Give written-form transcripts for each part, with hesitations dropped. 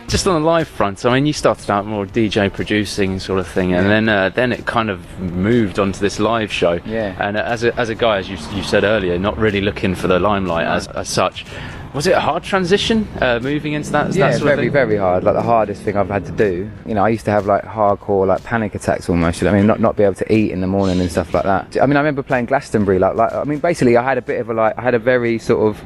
Just on the live front, I mean, you started out more DJ producing sort of thing, and then it kind of moved onto this live show. Yeah. And as a guy, as you said earlier, not really looking for the limelight as such. Was it a hard transition moving into that? Yeah, that sort of thing? very hard. Like the hardest thing I've had to do. You know, I used to have like hardcore like panic attacks almost. I mean, not be able to eat in the morning and stuff like that. I mean, I remember playing Glastonbury. I mean, basically, I had a bit of I had a very sort of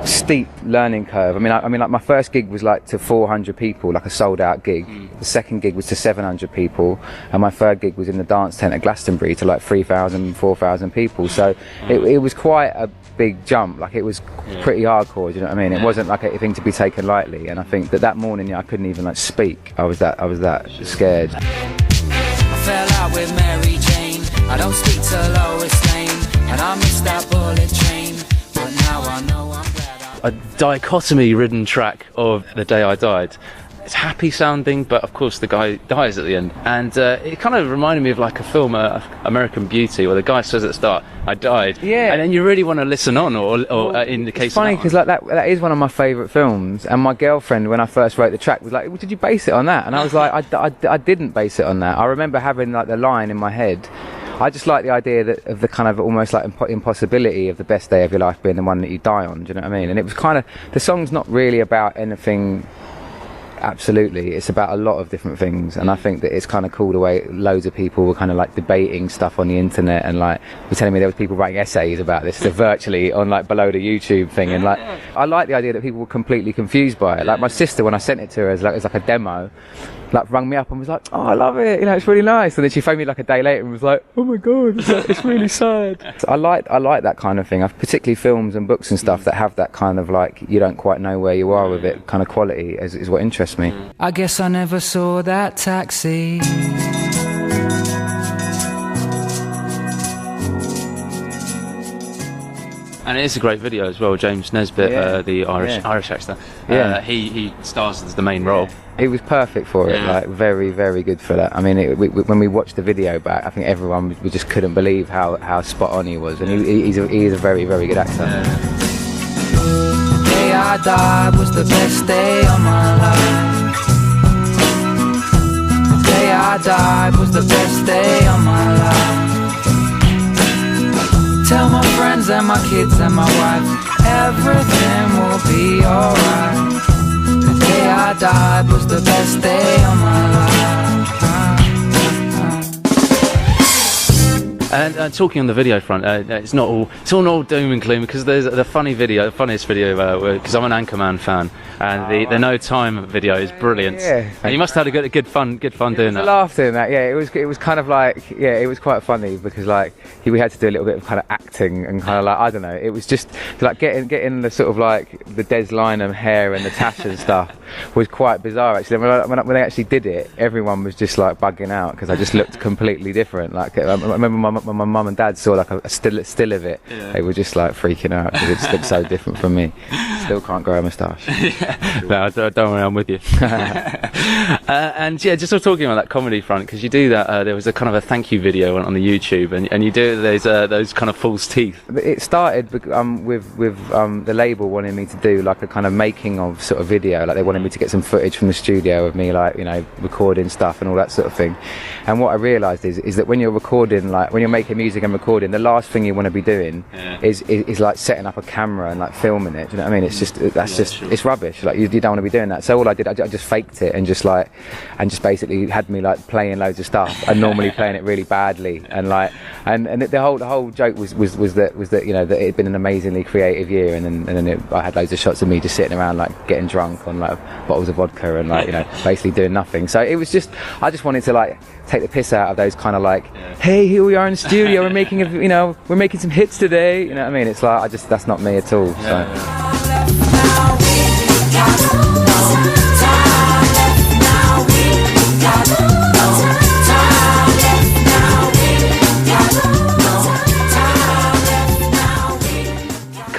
steep learning curve. I mean, like my first gig was like to 400 people, like a sold out gig. The second gig was to 700 people, and my third gig was in the dance tent at Glastonbury to like 3,000, 4,000 people. So it was quite a big jump. Like it was pretty hardcore. Do you know what I mean? It wasn't like a thing to be taken lightly. And I think that morning, I couldn't even like speak. I was that scared. I fell out with Mary Jane. I don't speak to Lois Lane, and I missed that bullet train. But now I know I'm glad. A dichotomy-ridden track of The Day I Died. It's happy sounding, but of course the guy dies at the end, and it kind of reminded me of like a film, American Beauty, where the guy says at the start, "I died," and then you really want to listen on, or in the case. It's funny because like that is one of my favourite films, and my girlfriend, when I first wrote the track, was like, well, "Did you base it on that?" And I was like, "I didn't base it on that." I remember having like the line in my head. I just like the idea of the kind of almost like impossibility of the best day of your life being the one that you die on. Do you know what I mean? And it was kind of, the song's not really about anything. Absolutely, it's about a lot of different things, and I think that it's kind of cool the way loads of people were kind of like debating stuff on the internet, and like were telling me there was people writing essays about this virtually on like below the YouTube thing, and like I like the idea that people were completely confused by it. Like my sister, when I sent it to her as like a demo, like rung me up and was like, "Oh, I love it, you know, it's really nice." And then she phoned me like a day later and was like, "Oh my god, it's really sad." So I like that kind of thing. Particularly films and books and stuff that have that kind of like you don't quite know where you are with it kind of quality is what interests me. I guess I never saw that taxi. And it is a great video as well. James Nesbitt, the Irish actor, he stars as the main role. He was perfect for it, like very, very good for that. I mean, when we watched the video back, I think everyone we just couldn't believe how spot on he was, and he's a very, very good actor. The day I died was the best day of my life. The day I died was the best day of my life. Tell my friends and my kids and my wife, everything will be alright. The day I died was the best day of my life. And talking on the video front, it's all doom and gloom, because there's the funniest video, because I'm an Anchorman fan, and the No Time video is brilliant. And you must have had a good fun doing that. I laughed doing that. Yeah, it was kind of like it was quite funny because like we had to do a little bit of kind of acting and kind of like I don't know. It was just like getting the sort of like the Des Lynam hair and the tash and stuff was quite bizarre actually. When they actually did it, everyone was just like bugging out because I just looked completely different. Like I remember when my mum and dad saw like a still of it, they were just like freaking out because it just looked so different from me. Still can't grow a moustache. No, don't worry, I'm with you. And yeah, just talking about that comedy front, because you do that. There was a kind of a thank you video on the YouTube, and you do those kind of false teeth. It started with the label wanting me to do like a kind of making of sort of video. Like they wanted me to get some footage from the studio of me, like recording stuff and all that sort of thing. And what I realised is that when you're recording, like when you're making music and recording, the last thing you want to be doing is like setting up a camera and like filming it. Do you know what I mean? It's just it's rubbish. Like you don't want to be doing that. So all I did, I just faked it and just basically had me like playing loads of stuff and normally playing it really badly, and the whole joke was that that it had been an amazingly creative year, and then I had loads of shots of me just sitting around like getting drunk on like bottles of vodka and like basically doing nothing. So it was just I just wanted to like take the piss out of those kind of like, hey, here we are in the studio, we're making some hits today. You know what I mean? It's like that's not me at all.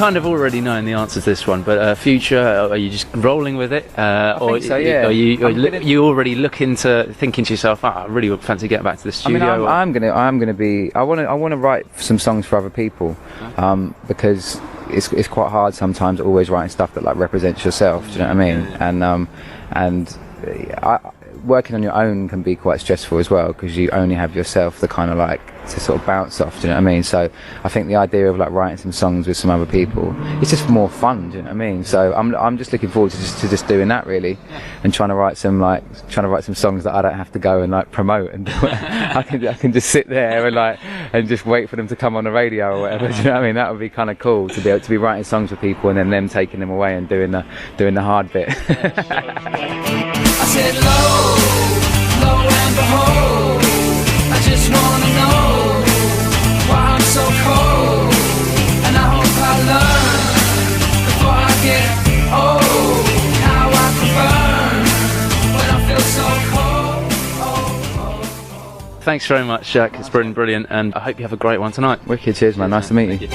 kind of already knowing the answer to this one, but future, are you just rolling with it? Or think so, yeah. Are you already looking to thinking to yourself, I really would fancy getting back to the studio? I mean, I'm gonna be. I want to write some songs for other people, because it's quite hard sometimes always writing stuff that like represents yourself. Do you know what I mean? And working on your own can be quite stressful as well, because you only have yourself to kind of like to sort of bounce off. Do you know what I mean? So I think the idea of like writing some songs with some other people, it's just more fun. Do you know what I mean? So I'm just looking forward to just doing that really, and trying to write some songs that I don't have to go and like promote and do it. I can just sit there and just wait for them to come on the radio or whatever. Do you know what I mean? That would be kind of cool to be able to be writing songs for people and then them taking them away and doing the hard bit. I said low and behold, I just wanna know why I'm so cold, and I hope I learn before I get old, how I can burn when I feel so cold. Thanks very much, Jack. It's been brilliant, and I hope you have a great one tonight. Wicked, cheers man, nice to meet you.